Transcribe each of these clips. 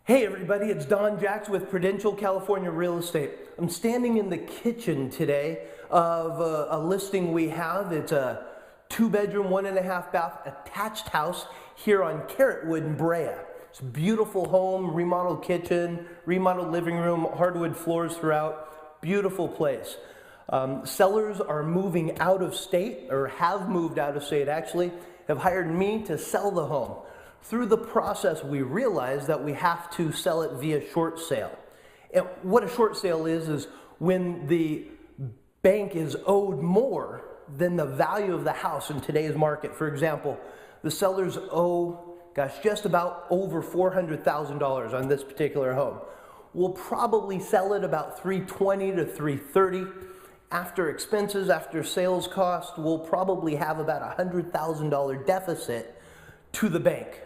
Hey everybody, it's Don Jacks with Prudential California Real Estate. I'm standing in the kitchen today of a listing we have. It's a 2-bedroom, 1.5 bath attached house here on Carrotwood in Brea. It's a beautiful home, remodeled kitchen, remodeled living room, hardwood floors throughout. Beautiful place. Sellers are moving out of state, or have moved out of state actually, have hired me to sell the home. Through the process, we realized that we have to sell it via short sale. And what a short sale is when the bank is owed more than the value of the house in today's market. For example, the sellers owe, just about over $400,000 on this particular home. We'll probably sell it about $320,000 to $330,000. After expenses, after sales cost, we'll probably have about a $100,000 deficit to the bank.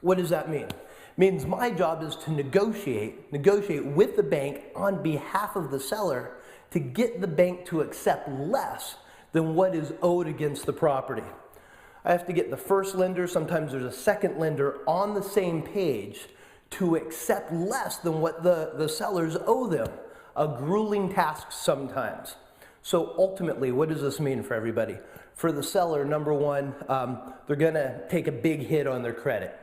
What does that mean? It means my job is to negotiate with the bank on behalf of the seller to get the bank to accept less than what is owed against the property. I have to get the first lender, sometimes there's a second lender, on the same page to accept less than what the sellers owe them. A grueling task sometimes. So ultimately, what does this mean for everybody? For the seller, number one, they're gonna take a big hit on their credit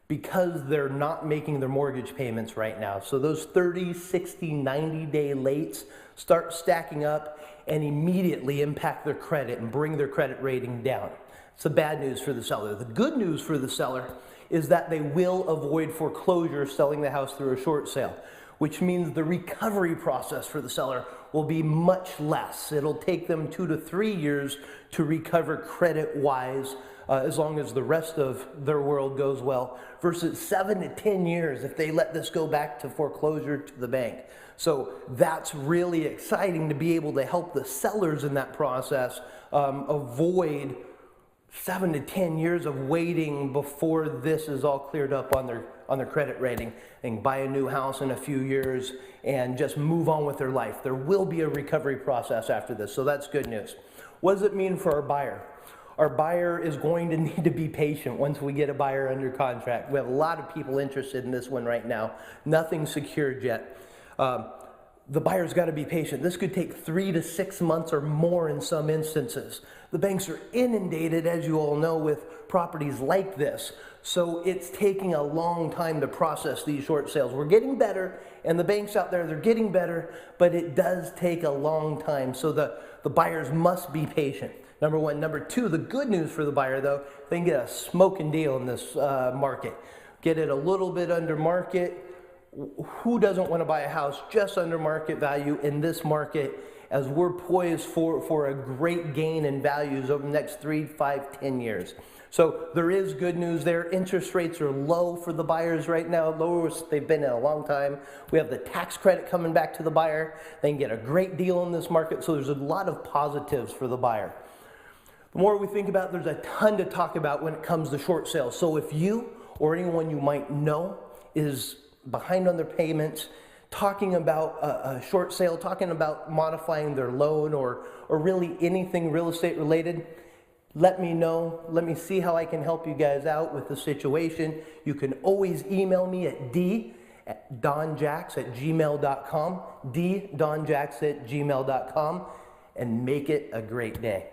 because they're not making their mortgage payments right now. So those 30, 60, 90-day lates start stacking up and immediately impact their credit and bring their credit rating down. It's the bad news for the seller. The good news for the seller is that they will avoid foreclosure selling the house through a short sale, which means the recovery process for the seller will be much less. It'll take them 2 to 3 years to recover credit-wise, as long as the rest of their world goes well, versus 7 to 10 years if they let this go back to foreclosure to the bank. So that's really exciting to be able to help the sellers in that process avoid 7 to 10 years of waiting before this is all cleared up on their credit rating, and buy a new house in a few years and just move on with their life. There will be a recovery process after this, so that's good news. What does it mean for our buyer? Our buyer is going to need to be patient once we get a buyer under contract. We have a lot of people interested in this one right now. Nothing secured yet. The buyer's got to be patient. This could take 3 to 6 months or more in some instances. The banks are inundated, as you all know, with properties like this. So it's taking a long time to process these short sales. We're getting better, and the banks out there, they're getting better, but it does take a long time. So the buyers must be patient. Number one. Number two, the good news for the buyer, though, they can get a smoking deal in this market. Get it a little bit under market. Who doesn't want to buy a house just under market value in this market, as we're poised for a great gain in values over the next 3, 5, 10 years. So there is good news there. Interest rates are low for the buyers right now, lowest they've been in a long time. We have the tax credit coming back to the buyer. They can get a great deal in this market, so there's a lot of positives for the buyer. The more we think about it, there's a ton to talk about when it comes to short sales. So if you or anyone you might know is behind on their payments, talking about a short sale, talking about modifying their loan, or really anything real estate related, let me know. Let me see how I can help you guys out with the situation. You can always email me at donjacks@gmail.com, ddonjacks@gmail.com, and make it a great day.